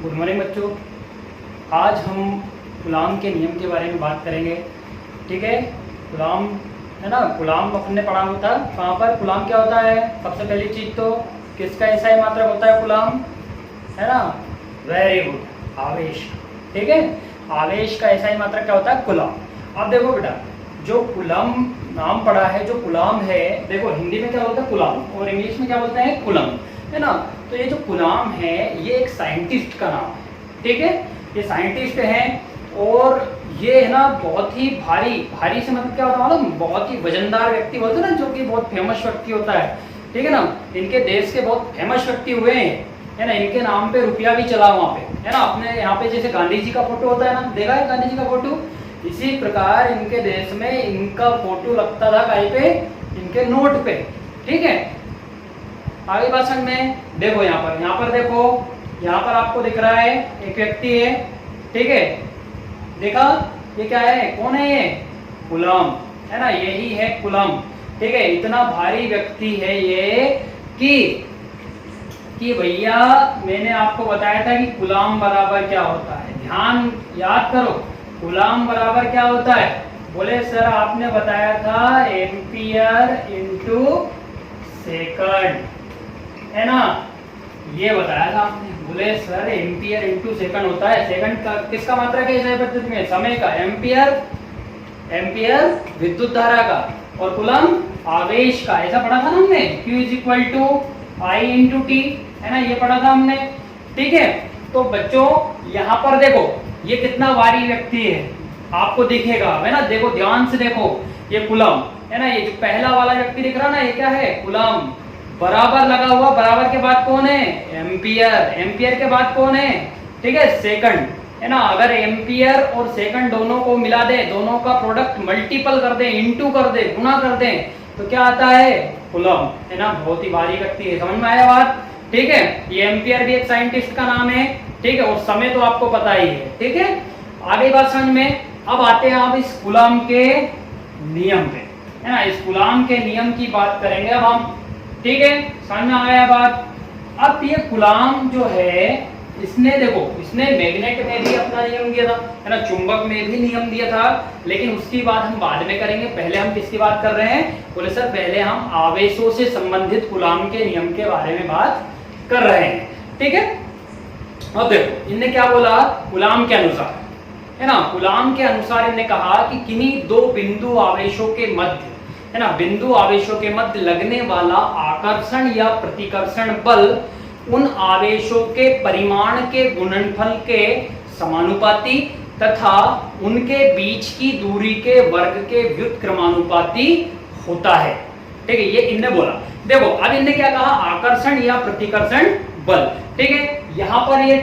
Good morning बच्चों। आज हम गुलाम के नियम के बारे में बात करेंगे। ठीक है, गुलाम है ना, गुलाम अपन ने पढ़ा होता कहाँ पर। गुलाम क्या होता है? सबसे पहली चीज तो किसका ऐसा ही मात्रक होता है गुलाम, है ना। वेरी गुड, आवेश। ठीक है, आवेश का ऐसा ही मात्रक क्या होता है? गुलाम। अब देखो बेटा, जो गुलाम नाम पढ़ा है, जो गुलाम है, देखो हिंदी में क्या बोलते हैं? गुलाम, और इंग्लिश में क्या बोलते हैं? गुलाम, है ना। तो ये जो गुलाम है ये एक साइंटिस्ट का नाम है। ठीक है, ये साइंटिस्ट हैं और ये है ना बहुत ही भारी से मतलब क्या होता है मालूम? बहुत ही वजनदार व्यक्ति बोलते हैं ना, जो कि बहुत फेमस व्यक्ति होता है। ठीक है ना, इनके देश के बहुत फेमस व्यक्ति हुए हैं, है ना। इनके नाम पे रुपया भी चला वहाँ पे, है ना। अपने यहाँ पे जैसे गांधी जी का फोटो होता है ना, देखा है गांधी जी का फोटो? इसी प्रकार इनके देश में इनका फोटो लगता था कहीं पे? इनके नोट पे। ठीक है, आगे बात समझ में। देखो यहाँ पर देखो, यहाँ पर आपको दिख रहा है एक व्यक्ति है। ठीक है, देखा? ये क्या है? कौन है ये? गुलाम, है ना, यही है गुलाम। ठीक है, इतना भारी व्यक्ति है ये कि भैया मैंने आपको बताया था कि गुलाम बराबर क्या होता है। ध्यान याद करो, गुलाम बराबर क्या होता है? बोले सर आपने बताया था एम्पियर इंटू सेकंड, है ना, ये बताया था आपने। बोले सर एम्पियर इंटू सेकंड होता है। सेकंड का किसका मात्रक है इस पद्धति में? समय का। एम्पियर विद्युत धारा का, और कूलम आवेश का। ऐसा पढ़ा था ना हमने, Q is equal to I into t, है ना, ये पढ़ा था हमने। ठीक है, तो बच्चों यहाँ पर देखो ये कितना भारी व्यक्ति है, आपको दिखेगा, है ना। देखो ध्यान से देखो, ये कूलम, है ना। ये जो पहला वाला व्यक्ति दिख रहा ना, ये क्या है? कूलम। बराबर लगा हुआ, बराबर के बाद कौन है? एम्पियर। एम्पियर के बाद कौन है? ठीक है, सेकंड, है ना। अगर एम्पियर और सेकंड दोनों को मिला दे, दोनों का प्रोडक्ट मल्टीपल कर दे, इंटू कर दे, गुणा कर दे, तो क्या आता है? कूलम, है ना। बहुत ही भारी व्यक्ति है, समझ में आया बात? ठीक है, ये एम्पियर भी एक साइंटिस्ट का नाम है। ठीक है, और समय तो आपको पता ही है। ठीक है, आगे बात समझ में। अब आते हैं आप इस कूलम के नियम पे, है ना। इस कूलम के नियम की बात करेंगे अब हम। ठीक है, समझ में आया बात? अब ये कूलम जो है, इसने देखो, इसने मैग्नेट में भी अपना नियम दिया था, है ना, चुंबक में भी नियम दिया था, लेकिन उसकी बात हम बाद में करेंगे। पहले हम किसकी बात कर रहे हैं? बोले सर पहले हम आवेशों से संबंधित कूलम के नियम के बारे में बात कर रहे हैं। ठीक है, अब देखो इनने क्या बोला कूलम के अनुसार, है ना। कूलम के अनुसार इन्होंने कहा कि किन्हीं दो बिंदु आवेशों के मध्य, है ना, बिंदु आवेशों के मध्य लगने वाला आकर्षण या प्रतिकर्षण बल उन आवेशों के परिमाण के गुणनफल के समानुपाती तथा उनके बीच की दूरी के वर्ग के व्युत्क्रमानुपाती होता है। ठीक है, ये इनने बोला। देखो अब इनने क्या कहा? आकर्षण या प्रतिकर्षण बल। ठीक है, यहाँ पर ये,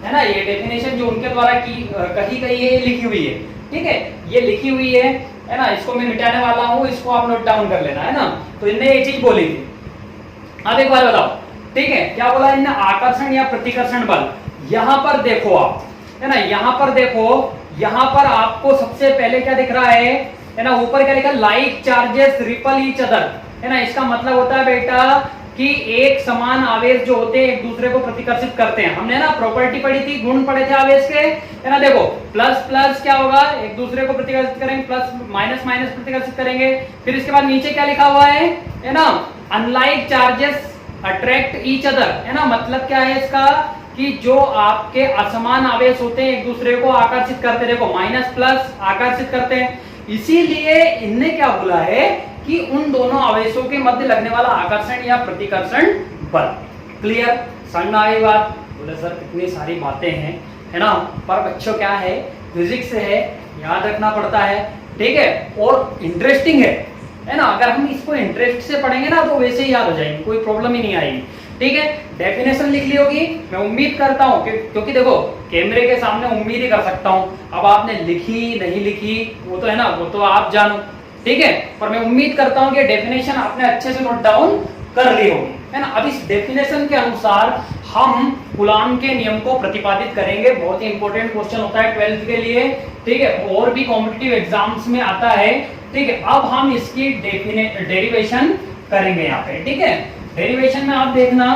है ना, ये डेफिनेशन जो उनके द्वारा कही गई है, ये लिखी हुई है। ठीक है, ये लिखी हुई है ना। इसको मैं मिटाने वाला हूँ, इसको आप नोट डाउन कर लेना, है ना। तो इनने ये चीज बोली थी। अब एक बार बताओ, ठीक है, क्या बोला इनने? आकर्षण या प्रतिकर्षण बल। यहां पर देखो आप, है ना, यहां पर देखो, यहां पर आपको सबसे पहले क्या दिख रहा है ना, ऊपर क्या लिखा? Like charges ripple each other, है ना। इसका मतलब होता है बेटा कि एक समान आवेश जो होते हैं एक दूसरे को प्रतिकर्षित करते हैं। हमने ना प्रॉपर्टी पढ़ी थी, गुण पढ़े थे आवेश के, है ना। देखो प्लस प्लस क्या होगा? एक दूसरे को प्रतिकर्षित करेंगे, प्लस माइनस माइनस प्रतिकर्षित करेंगे। फिर इसके बाद नीचे क्या लिखा हुआ है ना, unlike charges attract each other, है ना। मतलब क्या है इसका? कि जो आपके असमान आवेश होते हैं एक दूसरे को आकर्षित करते, देखो माइनस प्लस आकर्षित करते हैं। इसीलिए इनने क्या बोला है कि उन दोनों आवेशों के मध्य लगने वाला आकर्षण या प्रतिकर्षण बल। क्लियर? समझ में आई बात? बोले सर कितनी सारी बातें हैं, है ना, पर बच्चों क्या है, फिजिक्स है, याद रखना पड़ता है। ठीक है, और इंटरेस्टिंग है ना। अगर हम इसको इंटरेस्ट से पढ़ेंगे ना तो वैसे ही याद हो जाएंगे, कोई प्रॉब्लम ही नहीं आएगी। ठीक है, डेफिनेशन लिख ली होगी, मैं उम्मीद करता हूं क्योंकि देखो कैमरे के सामने उम्मीद ही कर सकता हूं। अब आपने लिखी नहीं लिखी वो तो है ना, वो तो आप जानो। ठीक है, पर मैं उम्मीद करता हूं कि डेफिनेशन आपने अच्छे से नोट डाउन कर ली होगी, है ना। अब इस डेफिनेशन के अनुसार हम कूलम के नियम को प्रतिपादित करेंगे। बहुत ही इंपॉर्टेंट क्वेश्चन होता है 12th के लिए। ठीक है, और भी कॉम्पिटिटिव एग्जाम्स में आता है। ठीक है, अब हम इसकी डेरिवेशन करेंगे यहाँ पे। ठीक है, डेरिवेशन में आप देखना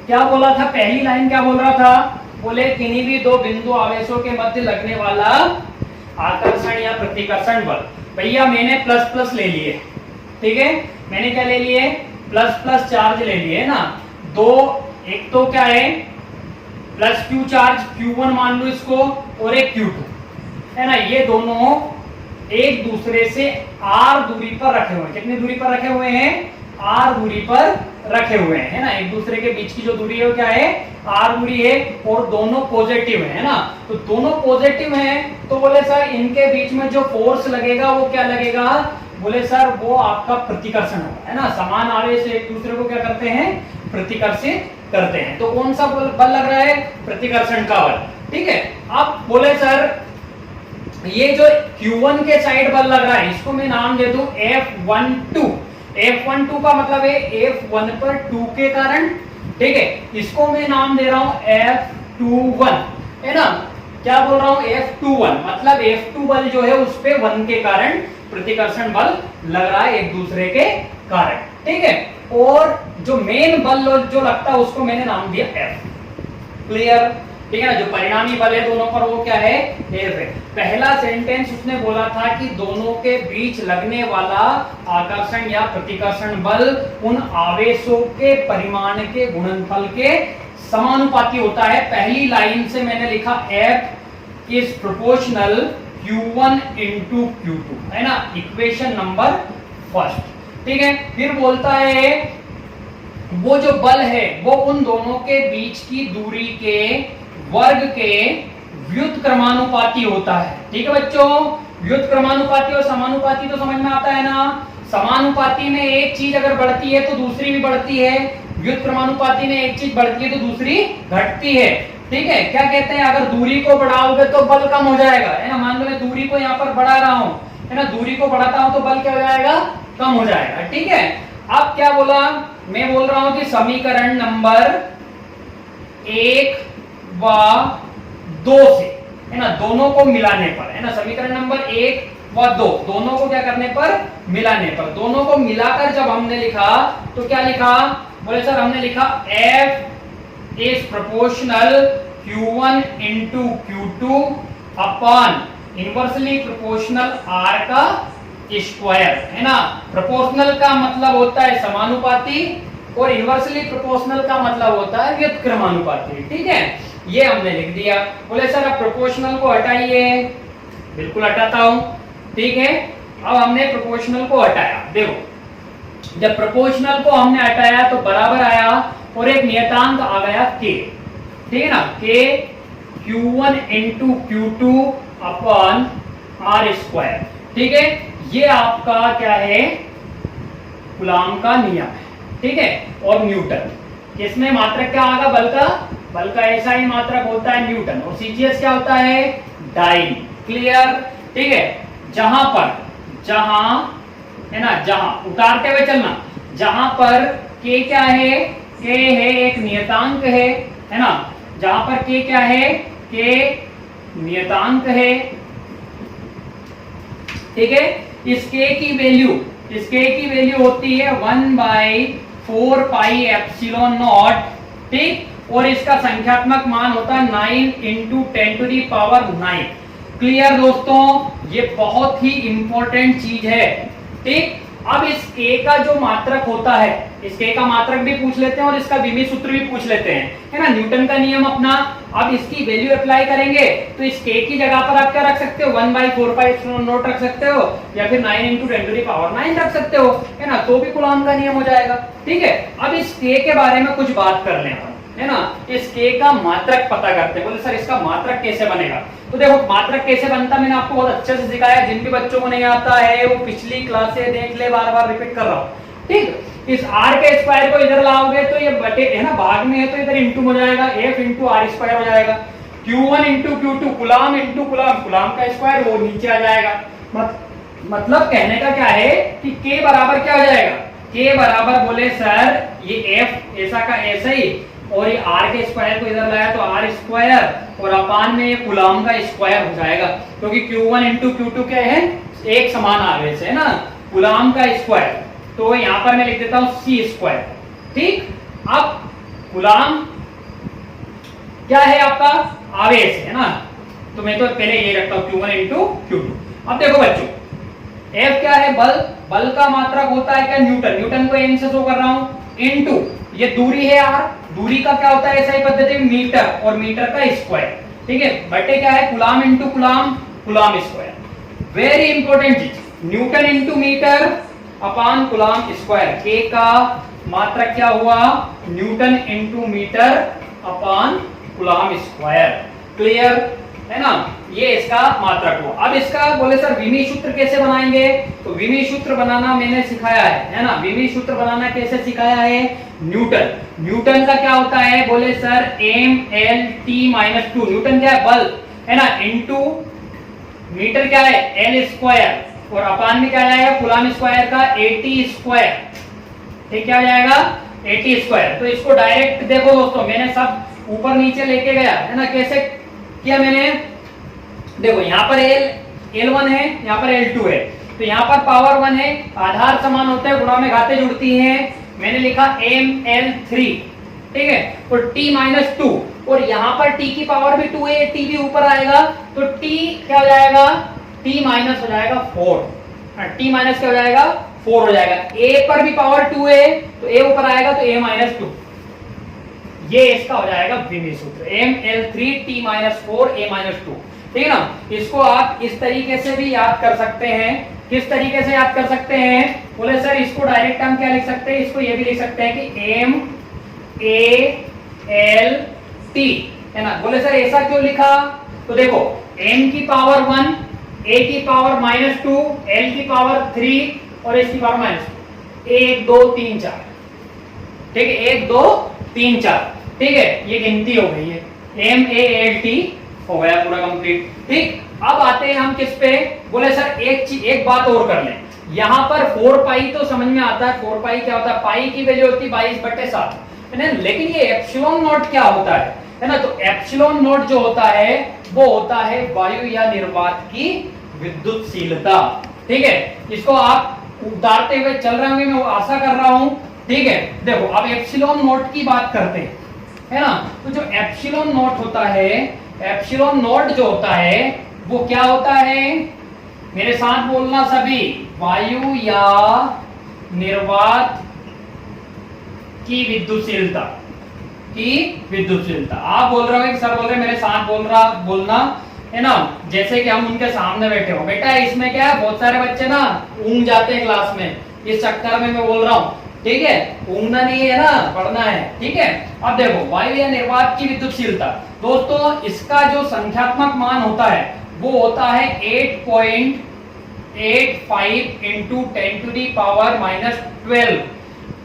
क्या बोला था, पहली लाइन क्या बोल रहा था, बोले किन्हीं भी दो बिंदु आवेशों के मध्य लगने वाला आकर्षण या प्रतिकर्षण बल। भैया मैंने प्लस प्लस ले लिए, ठीक है, मैंने क्या ले लिए, प्लस प्लस चार्ज ले लिए ना, दो, एक तो क्या है प्लस क्यू चार्ज, Q1 मान लो इसको, और एक Q2 है ना, ये दोनों एक दूसरे से r दूरी पर रखे हुए हैं। कितनी दूरी पर रखे हुए हैं, r दूरी पर रखे हुए हैं, है ना, एक दूसरे के बीच की जो दूरी है वो क्या है, r दूरी है, और दोनों पॉजिटिव है ना, तो दोनों पॉजिटिव हैं, तो बोले सर इनके बीच में जो फोर्स लगेगा वो क्या लगेगा, बोले सर वो आपका प्रतिकर्षण होगा, है ना, समान आवेश एक दूसरे को क्या करते हैं, प्रतिकर्षित करते हैं। तो कौन सा बल लग रहा है, प्रतिकर्षण का बल, ठीक है। अब बोले सर ये जो Q1 के साइड बल लग रहा है इसको मैं नाम दे दूं F12। F12 का मतलब है F1 पर 2 के कारण, ठीक है, इसको मैं नाम दे रहा हूं F21, है ना, क्या बोल रहा हूं, F21 मतलब F2 बल जो है उस पे 1 के कारण प्रतिकर्षण बल लग रहा है एक दूसरे के कारण, ठीक है। और जो मेन बल जो लगता है उसको मैंने नाम दिया F। क्लियर, ठीक है ना, जो परिणामी बल है दोनों पर वो क्या है, F है। पहला सेंटेंस उसने बोला था कि दोनों के बीच लगने वाला आकर्षण या प्रतिकर्षण बल उन आवेशों के परिमाण के गुणनफल के समानुपाती होता है। पहली लाइन से मैंने लिखा F is proportional Q1 into Q2, है ना, इक्वेशन नंबर फर्स्ट, ठीक है। फिर बोलता है वो जो बल है वो उन दोनों के बीच की दूरी के वर्ग के व्युत्क्रमानुपाती होता है, ठीक है बच्चों। व्युत्क्रमानुपाती और समानुपाती तो समझ में आता है ना, समानुपाती में एक चीज अगर बढ़ती है तो दूसरी भी बढ़ती है, व्युत्क्रमानुपाती में एक चीज बढ़ती है तो दूसरी घटती है, ठीक है। क्या कहते हैं, अगर दूरी को बढ़ाओगे तो बल कम हो जाएगा, है ना, मान लो मैं दूरी को यहाँ पर बढ़ा रहा हूँ, है ना, दूरी को बढ़ाता हूं तो बल क्या हो जाएगा, कम हो जाएगा, ठीक है। अब क्या बोला, मैं बोल रहा हूं कि समीकरण नंबर 1 व 2 से, है ना, दोनों को मिलाने पर, है ना, समीकरण नंबर 1 व 2 दोनों को क्या करने पर, मिलाने पर, दोनों को मिलाकर जब हमने लिखा तो क्या लिखा, बोले सर हमने लिखा F is proportional Q1 into Q2 upon inversely proportional R का स्क्वायर, है ना। प्रोपोर्शनल का मतलब होता है समानुपाती और इनवर्सली प्रोपोर्शनल का मतलब होता है व्युत्क्रमानुपाती, ठीक है, ये हमने लिख दिया। बोले सर अब प्रोपोर्शनल को हटाइए, बिल्कुल हटाता हूं, ठीक है। अब हमने प्रोपोर्शनल को हटाया, देखो जब प्रोपोर्शनल को हमने हटाया तो बराबर आया और एक नियतांक आ गया K, ठीक है ना, K Q1 into Q2 upon R square, ठीक है। ये आपका क्या है, कूलॉम का नियम है, ठीक है। और न्यूटन, इसमें मात्रक क्या आएगा, बल का ऐसा ही मात्रक होता है न्यूटन, और सीजीएस क्या होता है, डाइन। क्लियर, ठीक है। जहां है ना, जहां उतारते हुए चलना, जहां पर के क्या है, के है एक नियतांक है ना, जहां पर के क्या है, के नियतांक है, ठीक है। इस के की वैल्यू होती है 1/4 पाई एप्सिलॉन नॉट, ठीक, और इसका संख्यात्मक मान होता है 9 × 10⁹। क्लियर दोस्तों, ये बहुत ही इंपॉर्टेंट चीज है, ठीक। अब इस के का जो मात्रक होता है, इस के का मात्रक भी पूछ लेते हैं और इसका विमीय सूत्र भी पूछ लेते हैं, है ना, न्यूटन का नियम अपना। अब इसकी वैल्यू अप्लाई करेंगे तो इस के की जगह पर आप क्या रख सकते हो, 1/4 पाई एप्सिलॉन नॉट रख सकते हो, या फिर 9 × 10⁹ रख सकते हो, है ना, तो भी कूलॉम का नियम हो जाएगा, ठीक है। अब इस के के बारे में कुछ बात कर लें, है ना, इस के का मात्रक पता करते हैं। बोले सर इसका मात्रक कैसे बनेगा, तो देखो मात्रक कैसे बनता मैंने आपको बहुत अच्छे से सिखाया, जिन भी बच्चों को नहीं आता है वो पिछली क्लास से देख ले, बार बार रिपीट कर रहा हूं, ठीक। इस r के स्क्वायर को इधर लाओगे तो ये बटे, है ना, भाग में है तो इधर इंटू हो जाएगा, F × R स्क्वायर हो जाएगा, Q1 × Q2 कूलॉम × कूलॉम का स्क्वायर वो नीचे आ जाएगा। मतलब कहने का क्या है कि k बराबर क्या हो जाएगा, k बराबर बोले सर ये F ऐसा का ऐसा ही, और ये r के स्क्वायर को इधर लाया तो r स्क्वायर, और अपान में ये कूलॉम का स्क्वायर हो जाएगा, क्योंकि Q1 × Q2 क्या है, एक समान आवेश है ना, कूलॉम का स्क्वायर, तो यहाँ पर मैं लिख देता हूँ c स्क्वायर, ठीक। अब कूलाम क्या है आपका, आवेश है ना। तो मैं तो पहले ये रखता हूं Q1 इंटू Q2। अब देखो बच्चों, F क्या है, बल, बल का मात्रक होता है क्या, न्यूटन, न्यूटन को m से शो कर रहा हूं, इनटू ये दूरी है r, दूरी का क्या होता है ऐसा ही पद्धति में मीटर, और मीटर का स्क्वायर, ठीक है, बटे क्या है coulomb into coulomb, coulomb square. Very important चीज, न्यूटन इंटू मीटर अपान कूलाम स्क्वायर, k का मात्रक क्या हुआ, न्यूटन इंटू मीटर अपान कूलाम स्क्वायर। क्लियर है ना, ये इसका मात्रक हुआ। अब इसका बोले सर विमी सूत्र कैसे बनाएंगे, तो विमी सूत्र बनाना मैंने सिखाया है ना। विमी सूत्र बनाना कैसे सिखाया है, न्यूटन, न्यूटन का क्या होता है, बोले सर mLT-2, न्यूटन क्या है, बल है ना, इनटू मीटर क्या है L स्क्वायर, और अपान में क्या जाएगा कूलाम स्क्वायर का AT स्क्वायर, ठीक क्या हो जाएगा AT स्क्वायर। तो इसको डायरेक्ट देखो दोस्तों, मैंने सब ऊपर नीचे लेके गया है ना, कैसे किया मैंने, देखो यहाँ पर L1 है, यहाँ पर L2 है, तो यहाँ पर पावर 1 है, आधार समान होते हैं, गुणा में घातें जुड़ती हैं, मैंने लिखा mL3, ठीक है, तो T-2, और यहाँ पर T की पावर भी 2 है, T भी ऊपर आएगा, तो T क्या हो जाएगा, T माइनस हो जाएगा 4, T माइनस क्या हो जाएगा 4 हो जाएगा, A पर भी पावर 2 है, तो A ऊपर आएगा तो A-2, ये इसका हो जाएगा विमी सूत्र, mL3T-4 A-2, ठीक है ना। इसको आप इस तरीके से भी याद कर सकते हैं, किस तरीके से याद कर सकते हैं, बोले सर इसको डायरेक्ट हम क्या लिख सकते हैं, इसको ये भी लिख सकते हैं कि MALT है ना। बोले सर ऐसा क्यों लिखा, तो देखो m की पावर 1, a की पावर -2, l की पावर 3 और s की पावर -2, 1 2 3 4, ठीक है, 1 2 3 4, ठीक है, ये गिनती हो गई है, MALT हो गया पूरा कंप्लीट। ठीक, अब आते हैं हम किस पे, बोले सर एक बात और कर लें, यहाँ पर 4 पाई तो समझ में आता है, 4 पाई क्या होता है, पाई की वैल्यू होती है 22/7, है ना, लेकिन ये एप्सिलॉन नॉट क्या होता है ना, तो एप्सिलॉन नॉट जो होता है वो होता है वायु या निर्वात की विद्युतशीलता, ठीक है, इसको आप उतारते हुए चल रहे होंगे, मैं आशा कर रहा हूं, ठीक है। देखो अब एप्सिलॉन नॉट की बात करते हैं, है ना, तो जो एप्सिलॉन नॉट होता है, एप्सिलॉन नॉट जो होता है वो क्या होता है, मेरे साथ बोलना सभी, वायु या निर्वात की विद्युतशीलता, आप बोल रहे हो कि सर बोल रहे मेरे साथ बोलना है ना, जैसे कि हम उनके सामने बैठे हो। बेटा इसमें क्या है, बहुत सारे बच्चे ना ऊंघ जाते हैं क्लास में, इस चक्कर में मैं बोल रहा हूँ, ठीक है, ऊंघना नहीं है ना, पढ़ना है, ठीक है। अब देखो वायु या निर्वात की विद्युतशीलता, दोस्तों इसका जो संख्यात्मक मान होता है वो होता है 8.85 × 10⁻⁻12,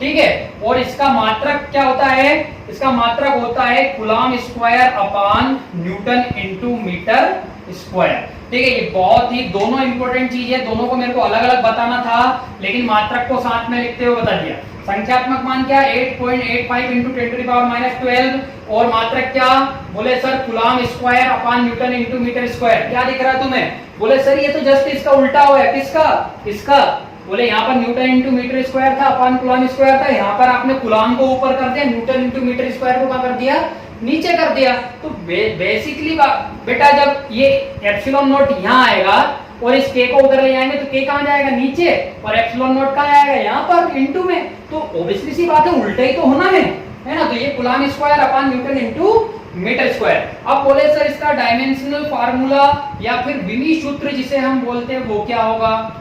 ठीक है, और इसका मात्रक क्या होता है, इसका मात्रक होता है coulomb square upon newton into metre square, ठीक है। ये बहुत ही दोनों इंपॉर्टेंट चीज है, दोनों को मेरे को अलग अलग बताना था, लेकिन मात्रक को साथ में लिखते हुए बता दिया। संख्यात्मक मान क्या, 8.85 × 10⁻⁻12, और मात्रक क्या, बोले sir coulomb square upon newton into metre square. क्या दिख रहा है तुम्हें, बोले सर ये तो जस्ट इसका उल्टा हुआ है, किसका, इसका, बोले यहाँ पर न्यूटन इंटू मीटर स्क्वायर था अपान कूलाम स्क्वायर था, यहाँ पर आपने कूलाम को ऊपर कर दिया, न्यूटन इंटू मीटर स्क्वायर को क्या कर दिया, नीचे कर दिया। तो बेसिकली बेटा जब ये एप्सिलॉन नॉट यहाँ आएगा और इस k को उधर ले जाएंगे तो k कहाँ जाएगा, नीचे, और एप्सिलॉन नॉट कहाँ आएगा, यहाँ पर इंटू में, तो ऑब्वियसली सी बात है उल्टा ही तो होना है ना। तो ये coulomb square upon newton into metre square. अब बोले सर इसका डायमेंशनल फार्मूला या फिर विमी सूत्र जिसे हम बोलते हैं वो क्या होगा,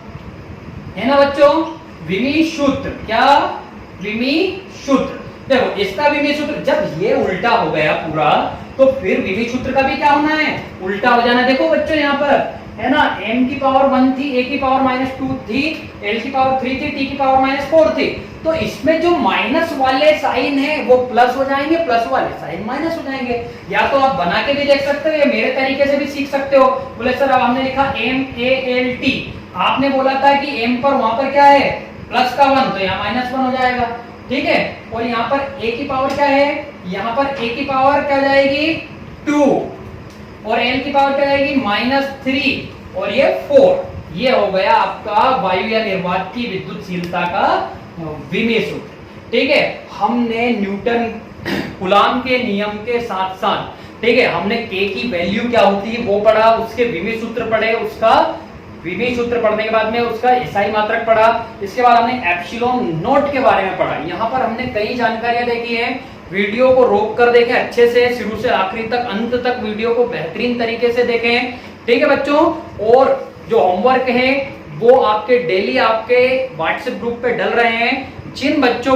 है ना बच्चों, विमी सूत्र, क्या, विमी सूत्र। देखो इसका विमी सूत्र, जब ये उल्टा हो गया पूरा तो फिर विमी सूत्र का भी क्या होना है, उल्टा हो जाना। देखो बच्चों यहाँ पर है ना, m की पावर 1 थी, a की पावर -2 थी, l की पावर 3 थी, t की पावर -4 थी, तो इसमें जो माइनस वाले साइन है वो प्लस हो जाएंगे, प्लस वाले साइन माइनस हो जाएंगे। या तो आप बना के भी देख सकते हो या मेरे तरीके से भी सीख सकते हो। बोले सर अब हमने लिखा MALT, आपने बोला था कि m पर वहां पर क्या है प्लस का 1, तो यहाँ -1 हो जाएगा, ठीक है, और यहाँ पर a की पावर क्या है, यहाँ पर a की पावर क्या जाएगी 2, और l की पावर क्या जाएगी -3, और ये 4। ये हो गया आपका वायु या निर्वात की विद्युतशीलता का विमी सूत्र, ठीक है। हमने न्यूटन कूलाम के नियम के साथ साथ, ठीक है, हमने के की वैल्यू क्या होती है वो पढ़ा, उसके विमीय सूत्र पढ़े, उसका विमीय सूत्र पढ़ने के बाद में उसका एसआई मात्रक पढ़ा, इसके बाद हमने एप्सिलॉन नोट के बारे में पढ़ा। यहाँ पर हमने कई जानकारियां देखी है, वीडियो को रोक कर देखें अच्छे से, शुरू से आखिरी तक, अंत तक वीडियो को बेहतरीन तरीके से देखें, ठीक है बच्चों। और जो होमवर्क है वो आपके डेली आपके व्हाट्सएप ग्रुप पे डल रहे हैं। जिन बच्चों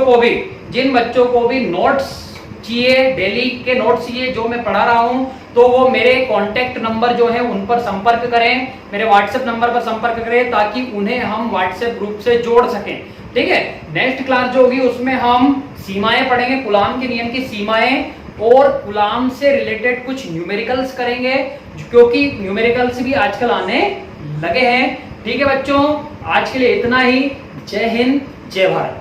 को भी नोट्स चाहिए, डेली के नोट्स चाहिए जो मैं पढ़ा रहा हूं, तो वो मेरे कांटेक्ट नंबर जो है उन पर संपर्क करें, मेरे व्हाट्सएप नंबर पर संपर्क करें, ताकि उन्हें हम व्हाट्सएप ग्रुप से जोड़ सकें, ठीक है। नेक्स्ट क्लास जो होगी उसमें हम सीमाएं पढ़ेंगे, कूलाम के नियम की सीमाएं, और कूलाम से रिलेटेड कुछ न्यूमेरिकल्स करेंगे, क्योंकि न्यूमेरिकल्स भी आजकल आने लगे हैं, ठीक है बच्चों। आज के लिए इतना ही। जय हिंद, जय भारत।